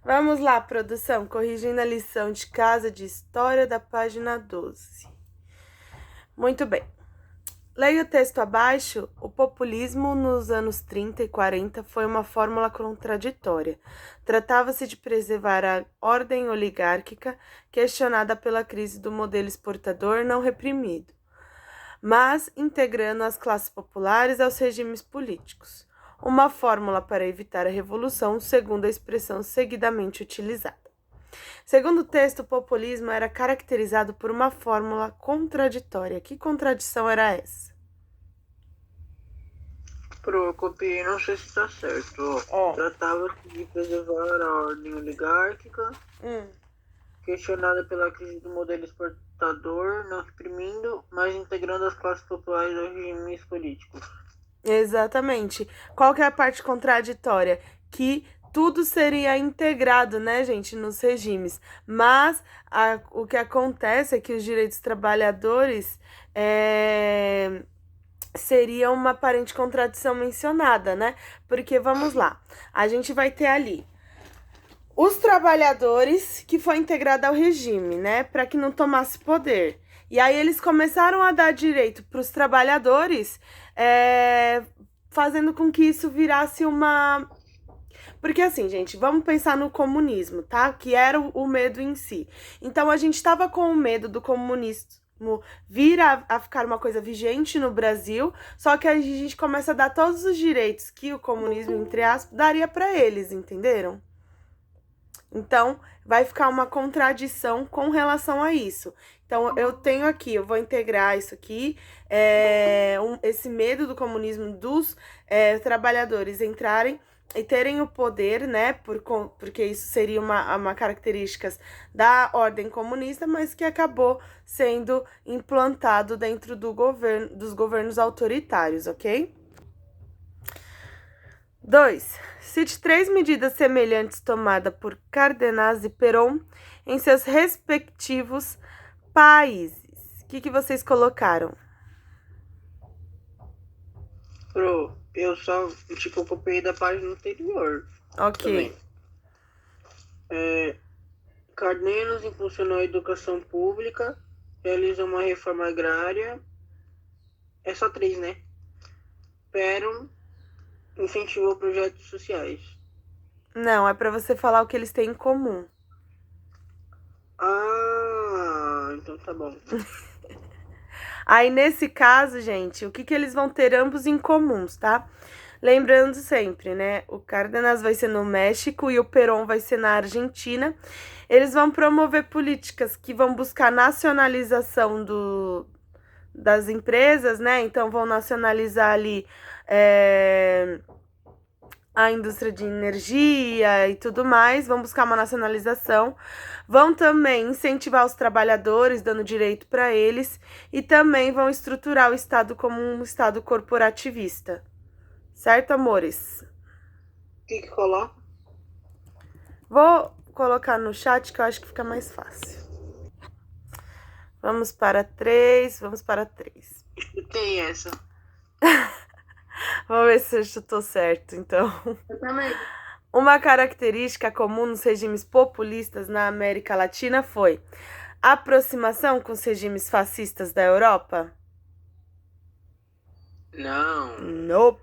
Vamos lá, produção, corrigindo a lição de casa de História da página 12. Muito bem. Leia o texto abaixo. O populismo nos anos 30 e 40 foi uma fórmula contraditória. Tratava-se de preservar a ordem oligárquica, questionada pela crise do modelo exportador não reprimido, mas integrando as classes populares aos regimes políticos. Uma fórmula para evitar a revolução, segundo a expressão seguidamente utilizada. Segundo o texto, o populismo era caracterizado por uma fórmula contraditória. Que contradição era essa? Copiei, não sei se tá certo. Ó. Tratava-se de preservar a ordem oligárquica, questionada pela crise do modelo exportador, não reprimindo, mas integrando as classes populares aos regimes políticos. Exatamente. Qual que é a parte contraditória? Que tudo seria integrado, né, gente, nos regimes. Mas o que acontece é que os direitos dos trabalhadores seria uma aparente contradição mencionada, né? Porque, vamos lá, a gente vai ter ali os trabalhadores que foi integrado ao regime, né, para que não tomasse poder. E aí eles começaram a dar direito para os trabalhadores, fazendo com que isso virasse uma... Porque assim, gente, vamos pensar no comunismo, tá? Que era o medo em si. Então a gente estava com o medo do comunismo vir a ficar uma coisa vigente no Brasil, só que a gente começa a dar todos os direitos que o comunismo, entre aspas, daria para eles, entenderam? Então, vai ficar uma contradição com relação a isso. Então, eu tenho aqui, eu vou integrar isso aqui, esse medo do comunismo dos trabalhadores entrarem e terem o poder, né, porque isso seria uma característica da ordem comunista, mas que acabou sendo implantado dentro dos governos autoritários, ok? 2. Cite 3 medidas semelhantes tomadas por Cardenaz e Perón em seus respectivos países. O que vocês colocaram? Eu só, copiei da página anterior. Ok. Carneros impulsionou a educação pública, realizou uma reforma agrária. É só 3, né? Perón incentivou projetos sociais. Não, é para você falar o que eles têm em comum. Ah, então tá bom. Aí, nesse caso, gente, o que eles vão ter ambos em comuns, tá? Lembrando sempre, né? O Cárdenas vai ser no México e o Perón vai ser na Argentina. Eles vão promover políticas que vão buscar nacionalização das empresas, né? Então, vão nacionalizar ali a indústria de energia e tudo mais, vão buscar uma nacionalização, vão também incentivar os trabalhadores, dando direito para eles, e também vão estruturar o Estado como um Estado corporativista. Certo, amores? O que coloca? Vou colocar no chat que eu acho que fica mais fácil. Vamos para 3, vamos para 3. Tem essa. Vamos ver se eu chutou certo, então. Eu também. Uma característica comum nos regimes populistas na América Latina foi a aproximação com os regimes fascistas da Europa? Não. Nope.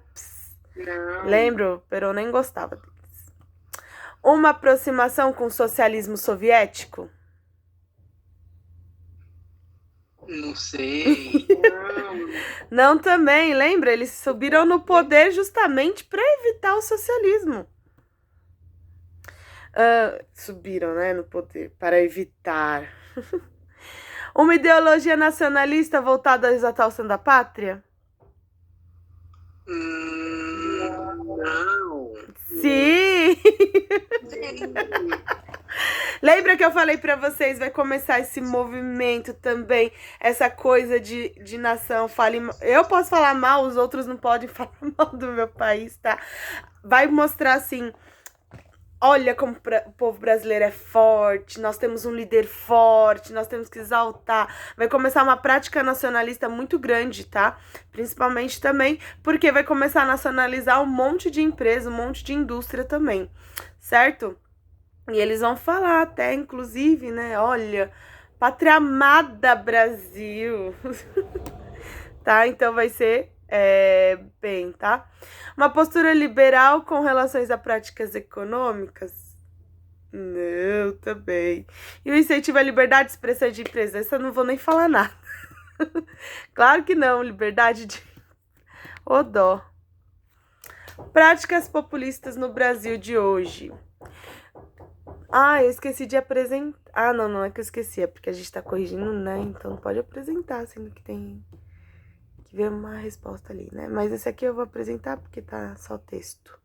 Não. Lembro, Perón nem gostava deles. Uma aproximação com o socialismo soviético? Não sei. Não também, lembra? Eles subiram no poder justamente para evitar o socialismo. Subiram, né, no poder para evitar. Uma ideologia nacionalista voltada à exaltação da pátria? Não. Sim! Lembra que eu falei para vocês, vai começar esse movimento também, essa coisa de nação, eu posso falar mal, os outros não podem falar mal do meu país, tá? Vai mostrar assim, olha como o povo brasileiro é forte, nós temos um líder forte, nós temos que exaltar. Vai começar uma prática nacionalista muito grande, tá? Principalmente também porque vai começar a nacionalizar um monte de empresa, um monte de indústria também, certo? E eles vão falar até, inclusive, né? Olha, pátria amada Brasil. Tá? Então vai ser bem, tá? Uma postura liberal com relações a práticas econômicas? Não, também. E o incentivo à liberdade de expressão de empresa? Essa eu não vou nem falar nada. Claro que não, liberdade de... Ô dó. Práticas populistas no Brasil de hoje. Ah, eu esqueci de apresentar. Ah, não é que eu esqueci, é porque a gente tá corrigindo, né? Então não pode apresentar, sendo que tem que ver uma resposta ali, né? Mas esse aqui eu vou apresentar porque tá só texto.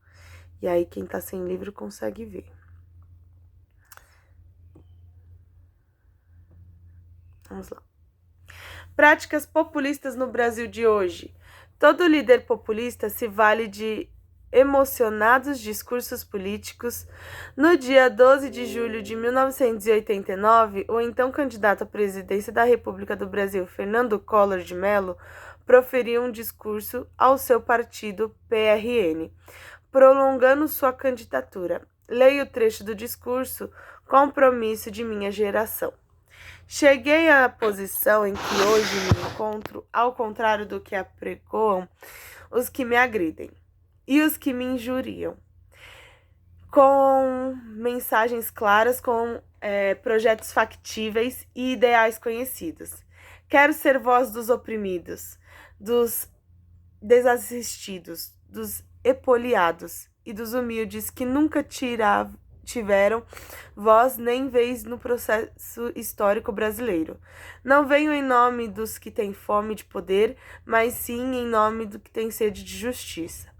E aí quem tá sem livro consegue ver. Vamos lá. Práticas populistas no Brasil de hoje. Todo líder populista se vale de emocionados discursos políticos. No dia 12 de julho de 1989, o então candidato à presidência da República do Brasil, Fernando Collor de Mello, proferiu um discurso ao seu partido PRN, prolongando sua candidatura. Leio o trecho do discurso, compromisso de minha geração. Cheguei à posição em que hoje me encontro, ao contrário do que apregoam os que me agridem e os que me injuriam, com mensagens claras, com projetos factíveis e ideais conhecidos. Quero ser voz dos oprimidos, dos desassistidos, dos epoliados e dos humildes que nunca tiveram voz nem vez no processo histórico brasileiro. Não venho em nome dos que têm fome de poder, mas sim em nome do que tem sede de justiça.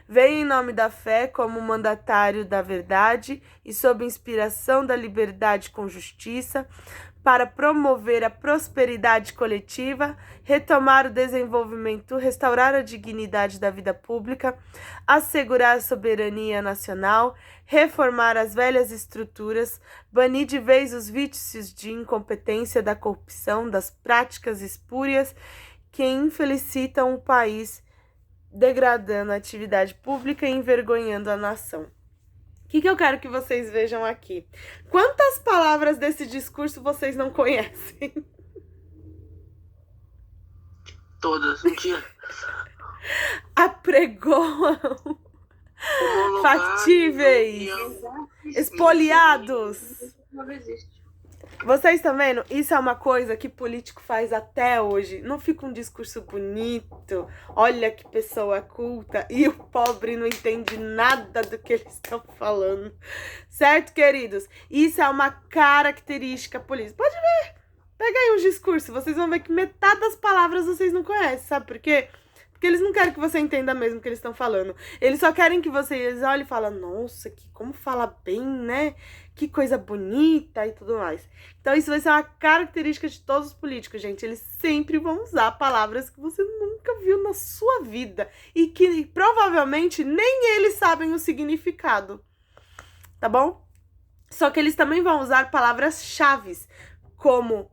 Venho em nome da fé como mandatário da verdade e sob inspiração da liberdade com justiça, para promover a prosperidade coletiva, retomar o desenvolvimento, restaurar a dignidade da vida pública, assegurar a soberania nacional, reformar as velhas estruturas, banir de vez os vícios de incompetência, da corrupção, das práticas espúrias que infelicitam o país, degradando a atividade pública e envergonhando a nação. O que eu quero que vocês vejam aqui? Quantas palavras desse discurso vocês não conhecem? Todas, mentira. Apregoam, factíveis, espoliados. Não existe. Vocês estão vendo? Isso é uma coisa que político faz até hoje. Não fica um discurso bonito. Olha que pessoa culta. E o pobre não entende nada do que eles estão falando. Certo, queridos? Isso é uma característica política. Pode ver. Pega aí um discurso. Vocês vão ver que metade das palavras vocês não conhecem. Sabe por quê? Porque eles não querem que você entenda mesmo o que eles estão falando. Eles só querem que vocês olhem e falem, nossa, como fala bem, né? Que coisa bonita e tudo mais. Então isso vai ser uma característica de todos os políticos, gente. Eles sempre vão usar palavras que você nunca viu na sua vida. E que provavelmente nem eles sabem o significado. Tá bom? Só que eles também vão usar palavras-chave, como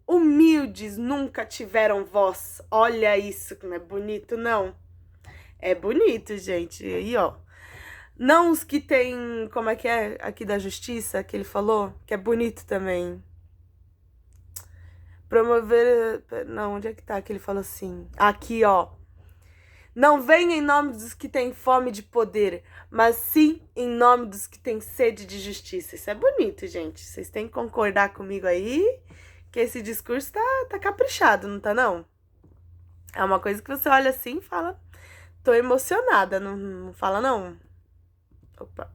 humildes nunca tiveram voz. Olha isso, não é bonito, não? É bonito, gente. E ó, não os que tem, como é que é aqui da justiça, que ele falou, que é bonito também. Promover, não, onde é que tá que ele falou assim? Aqui, ó. Não vem em nome dos que têm fome de poder, mas sim em nome dos que têm sede de justiça. Isso é bonito, gente. Vocês têm que concordar comigo aí, que esse discurso tá caprichado, não tá não? É uma coisa que você olha assim e fala, tô emocionada, não fala não? Opa.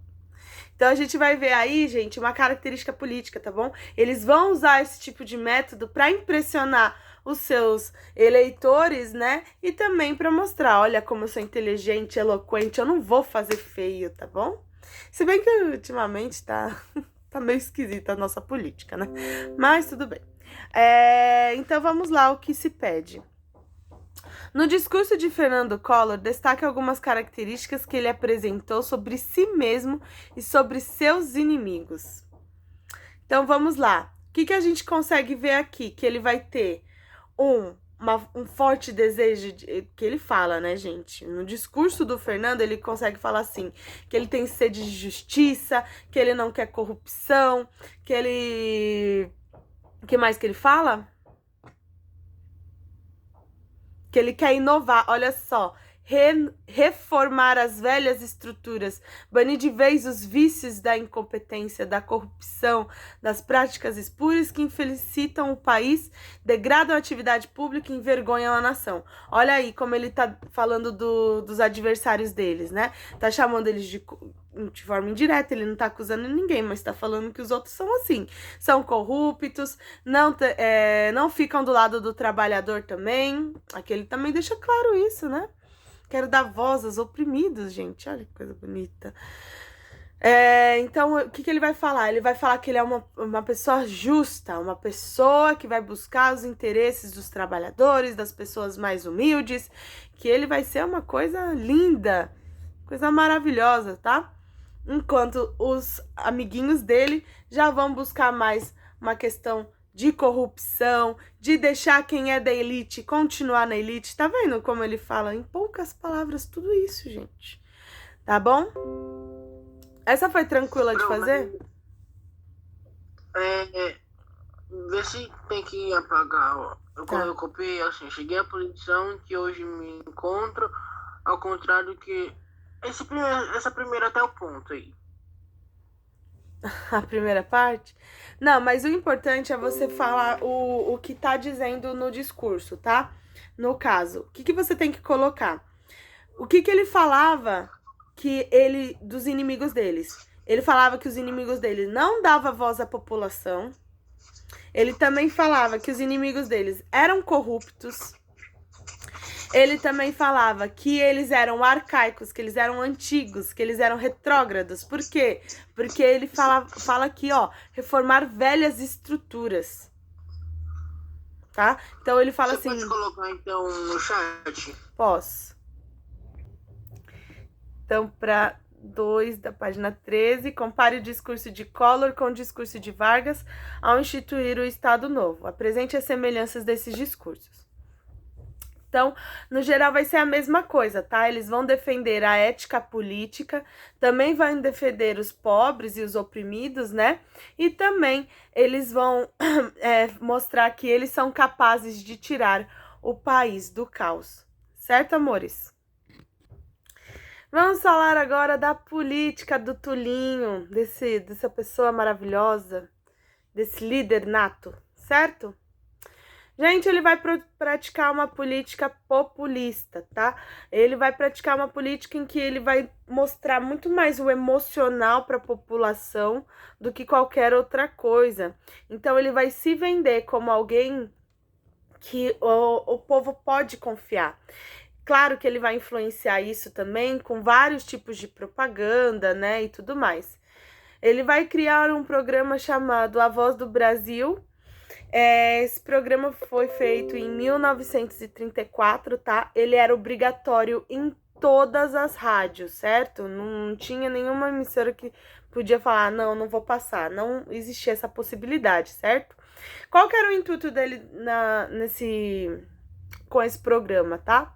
Então a gente vai ver aí, gente, uma característica política, tá bom? Eles vão usar esse tipo de método para impressionar os seus eleitores, né? E também para mostrar, olha como eu sou inteligente, eloquente, eu não vou fazer feio, tá bom? Se bem que ultimamente tá meio esquisita a nossa política, né? Mas tudo bem. Então vamos lá, o que se pede. No discurso de Fernando Collor, destaque algumas características que ele apresentou sobre si mesmo e sobre seus inimigos. Então vamos lá. O que a gente consegue ver aqui? Que ele vai ter um forte desejo que ele fala, né, gente? No discurso do Fernando, ele consegue falar assim, que ele tem sede de justiça, que ele não quer corrupção, que ele... O que mais que ele fala? Que ele quer inovar, olha só. Reformar as velhas estruturas, banir de vez os vícios da incompetência, da corrupção, das práticas espúrias que infelicitam o país, degradam a atividade pública e envergonham a nação. Olha aí como ele tá falando dos adversários deles, né? Tá chamando eles de forma indireta, ele não tá acusando ninguém, mas tá falando que os outros são assim, são corruptos, não ficam do lado do trabalhador também. Aqui ele também deixa claro isso, né? Quero dar voz aos oprimidos, gente. Olha que coisa bonita. Então, o que ele vai falar? Ele vai falar que ele é uma pessoa justa, uma pessoa que vai buscar os interesses dos trabalhadores, das pessoas mais humildes, que ele vai ser uma coisa linda, coisa maravilhosa, tá? Enquanto os amiguinhos dele já vão buscar mais uma questão de corrupção, de deixar quem é da elite continuar na elite. Tá vendo como ele fala em poucas palavras tudo isso, gente? Tá bom? Essa foi tranquila de fazer? Vê se tem que apagar, ó. Eu copiei assim, cheguei à posição que hoje me encontro, ao contrário que essa primeira até o ponto aí. A primeira parte? Não, mas o importante é você falar o que tá dizendo no discurso, tá? No caso, o que você tem que colocar? O que ele falava dos inimigos deles? Ele falava que os inimigos deles não davam voz à população. Ele também falava que os inimigos deles eram corruptos. Ele também falava que eles eram arcaicos, que eles eram antigos, que eles eram retrógrados. Por quê? Porque ele fala aqui, ó, reformar velhas estruturas. Tá? Então ele fala assim... Você pode colocar, então, no chat? Posso. Então, para 2 da página 13, compare o discurso de Collor com o discurso de Vargas ao instituir o Estado Novo. Apresente as semelhanças desses discursos. Então, no geral, vai ser a mesma coisa, tá? Eles vão defender a ética política, também vão defender os pobres e os oprimidos, né? E também eles vão mostrar que eles são capazes de tirar o país do caos. Certo, amores? Vamos falar agora da política do Tulinho, dessa pessoa maravilhosa, desse líder nato, certo? Gente, ele vai praticar uma política populista, tá? Ele vai praticar uma política em que ele vai mostrar muito mais o emocional para a população do que qualquer outra coisa. Então, ele vai se vender como alguém que o povo pode confiar. Claro que ele vai influenciar isso também com vários tipos de propaganda, né, e tudo mais. Ele vai criar um programa chamado A Voz do Brasil. Esse programa foi feito em 1934, tá? Ele era obrigatório em todas as rádios, certo? Não tinha nenhuma emissora que podia falar, não vou passar. Não existia essa possibilidade, certo? Qual que era o intuito dele com esse programa, tá?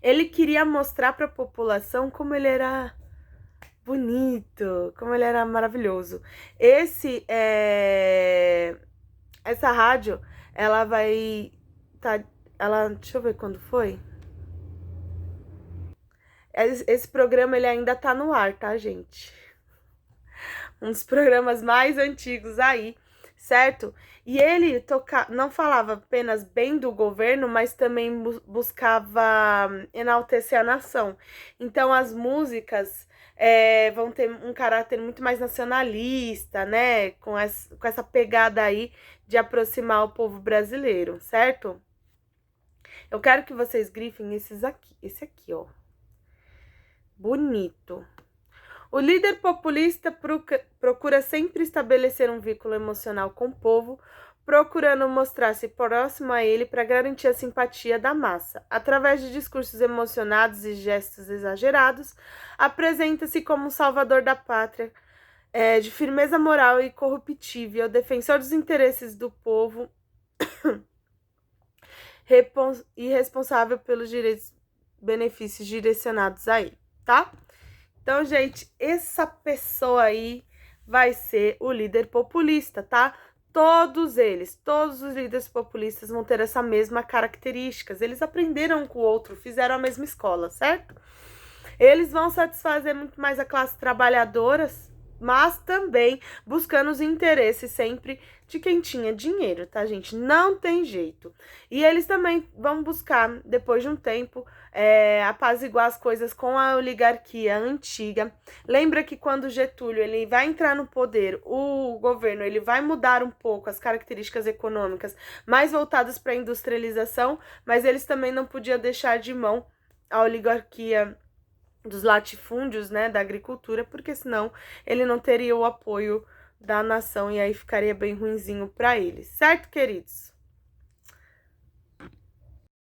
Ele queria mostrar para a população como ele era bonito, como ele era maravilhoso. Essa rádio, ela vai deixa eu ver quando foi. Esse programa, ele ainda tá no ar, tá, gente? Um dos programas mais antigos aí, certo? E ele não falava apenas bem do governo, mas também buscava enaltecer a nação. Então, as músicas vão ter um caráter muito mais nacionalista, né? Com essa pegada aí de aproximar o povo brasileiro, certo? Eu quero que vocês grifem esse aqui, ó. Bonito. O líder populista procura sempre estabelecer um vínculo emocional com o povo, procurando mostrar-se próximo a ele para garantir a simpatia da massa. Através de discursos emocionados e gestos exagerados, apresenta-se como um salvador da pátria, de firmeza moral e incorruptível, defensor dos interesses do povo e responsável pelos direitos benefícios direcionados a ele, tá? Então, gente, essa pessoa aí vai ser o líder populista, tá? Todos os líderes populistas vão ter essa mesma características. Eles aprenderam um com o outro, fizeram a mesma escola, certo? Eles vão satisfazer muito mais a classe trabalhadora, mas também buscando os interesses sempre de quem tinha dinheiro, tá, gente? Não tem jeito. E eles também vão buscar, depois de um tempo, apaziguar as coisas com a oligarquia antiga. Lembra que quando Getúlio ele vai entrar no poder, o governo ele vai mudar um pouco as características econômicas, mais voltadas para a industrialização, mas eles também não podiam deixar de mão a oligarquia dos latifúndios, né, da agricultura, porque senão ele não teria o apoio da nação e aí ficaria bem ruinzinho para eles, certo, queridos?